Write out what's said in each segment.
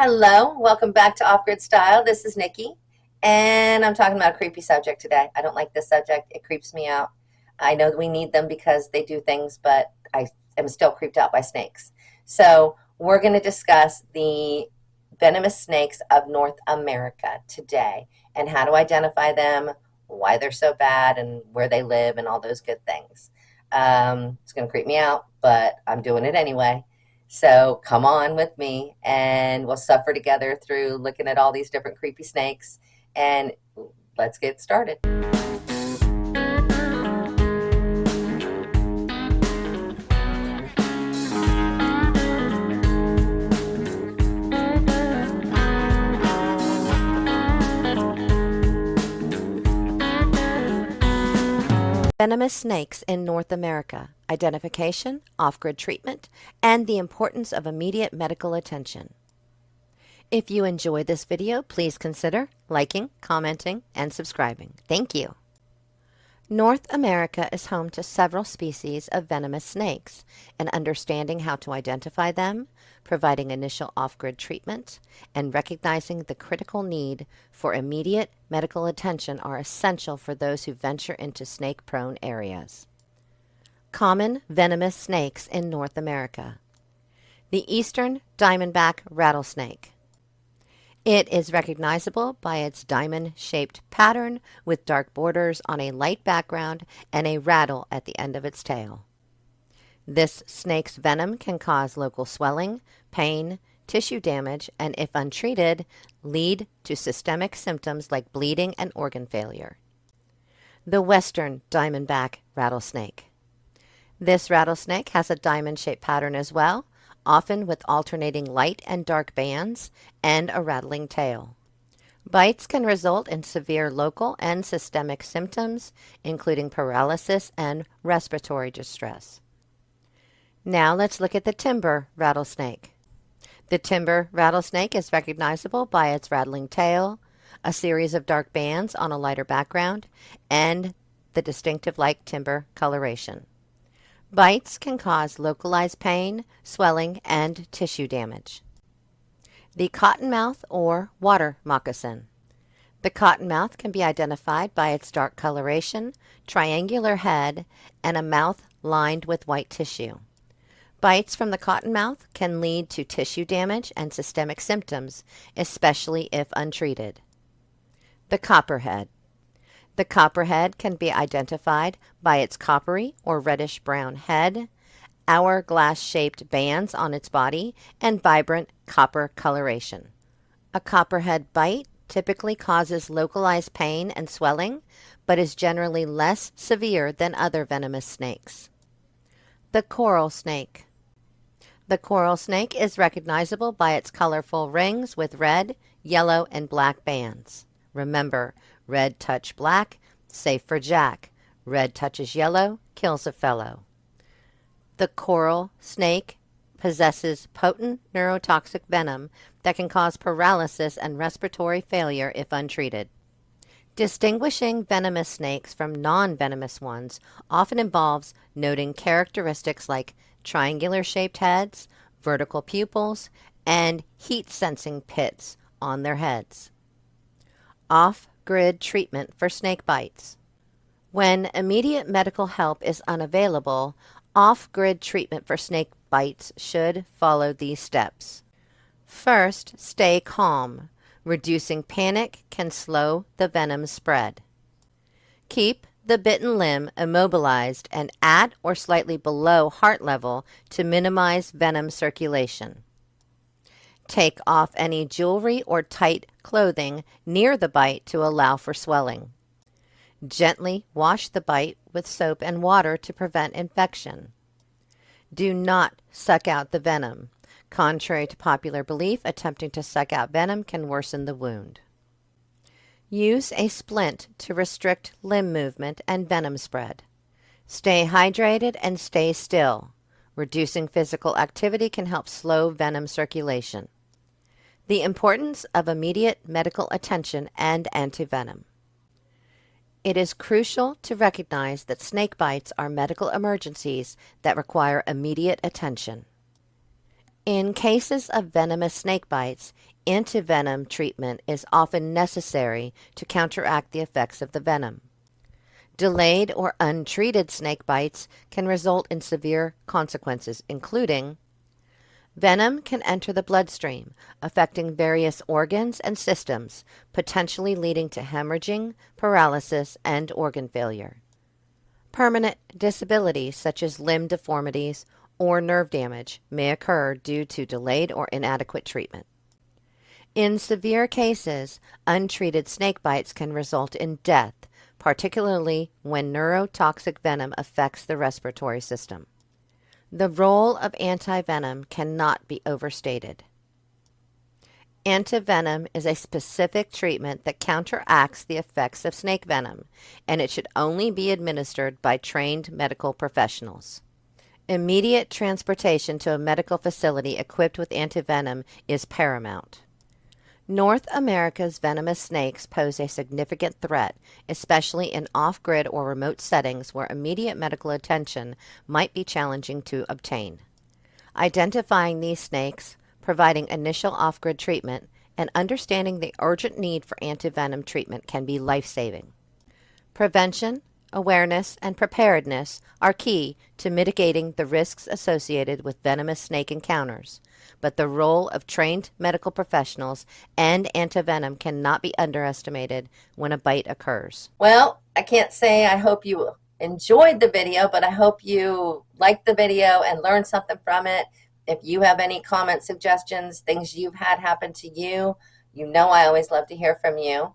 Hello, welcome back to Off Grid Style. This is Nikki, and I'm talking about a creepy subject today. I don't like this subject, it creeps me out. I know we need them because they do things, but I am still creeped out by snakes. So, we're going to discuss the venomous snakes of North America today and how to identify them, why they're so bad, and where they live, and all those good things. It's going to creep me out, but I'm doing it anyway. So come on with me and we'll suffer together through looking at all these different creepy snakes and let's get started. Venomous snakes in North America, identification, off-grid treatment, and the importance of immediate medical attention. If you enjoyed this video, please consider liking, commenting, and subscribing. Thank you. North America is home to several species of venomous snakes, and understanding how to identify them, providing initial off-grid treatment, and recognizing the critical need for immediate medical attention are essential for those who venture into snake-prone areas. Common venomous snakes in North America. The eastern diamondback rattlesnake. It is recognizable by its diamond-shaped pattern with dark borders on a light background and a rattle at the end of its tail. This snake's venom can cause local swelling, pain, tissue damage, and if untreated, lead to systemic symptoms like bleeding and organ failure. The western diamondback rattlesnake. This rattlesnake has a diamond-shaped pattern as well, often with alternating light and dark bands and a rattling tail. Bites can result in severe local and systemic symptoms, including paralysis and respiratory distress. Now let's look at the timber rattlesnake. The timber rattlesnake is recognizable by its rattling tail, a series of dark bands on a lighter background, and the distinctive light timber coloration. Bites can cause localized pain, swelling, and tissue damage. The cottonmouth or water moccasin. The cottonmouth can be identified by its dark coloration, triangular head, and a mouth lined with white tissue. Bites from the cottonmouth can lead to tissue damage and systemic symptoms, especially if untreated. The copperhead. The copperhead can be identified by its coppery or reddish-brown head, hourglass-shaped bands on its body, and vibrant copper coloration. A copperhead bite typically causes localized pain and swelling, but is generally less severe than other venomous snakes. The coral snake. The coral snake is recognizable by its colorful rings with red, yellow, and black bands. Remember, red touch black, safe for Jack. Red touches yellow, kills a fellow. The coral snake possesses potent neurotoxic venom that can cause paralysis and respiratory failure if untreated. Distinguishing venomous snakes from non-venomous ones often involves noting characteristics like triangular-shaped heads, vertical pupils, and heat-sensing pits on their heads. Off-grid treatment for snake bites. When immediate medical help is unavailable, off-grid treatment for snake bites should follow these steps. First, stay calm. Reducing panic can slow the venom spread. Keep the bitten limb immobilized and at or slightly below heart level to minimize venom circulation. Take off any jewelry or tight clothing near the bite to allow for swelling. Gently wash the bite with soap and water to prevent infection. Do not suck out the venom. Contrary to popular belief, attempting to suck out venom can worsen the wound. Use a splint to restrict limb movement and venom spread. Stay hydrated and stay still. Reducing physical activity can help slow venom circulation. The importance of immediate medical attention and antivenom. It is crucial to recognize that snake bites are medical emergencies that require immediate attention. In cases of venomous snake bites, antivenom treatment is often necessary to counteract the effects of the venom. Delayed or untreated snake bites can result in severe consequences, including venom can enter the bloodstream, affecting various organs and systems, potentially leading to hemorrhaging, paralysis, and organ failure. Permanent disabilities such as limb deformities or nerve damage may occur due to delayed or inadequate treatment. In severe cases, untreated snake bites can result in death, particularly when neurotoxic venom affects the respiratory system. The role of antivenom cannot be overstated. Antivenom is a specific treatment that counteracts the effects of snake venom, and it should only be administered by trained medical professionals. Immediate transportation to a medical facility equipped with antivenom is paramount. North America's venomous snakes pose a significant threat, especially in off-grid or remote settings where immediate medical attention might be challenging to obtain. Identifying these snakes, providing initial off-grid treatment, and understanding the urgent need for antivenom treatment can be life-saving. Prevention, awareness, and preparedness are key to mitigating the risks associated with venomous snake encounters, but the role of trained medical professionals and antivenom cannot be underestimated when a bite occurs. Well, I can't say I hope you enjoyed the video, but I hope you liked the video and learned something from it. If you have any comments, suggestions, things you've had happen to you, you know I always love to hear from you.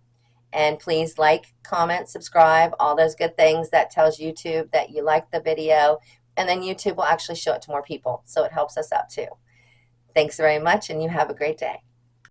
And please like, comment, subscribe, all those good things. That tells YouTube that you like the video. And then YouTube will actually show it to more people. So it helps us out too. Thanks very much, and you have a great day.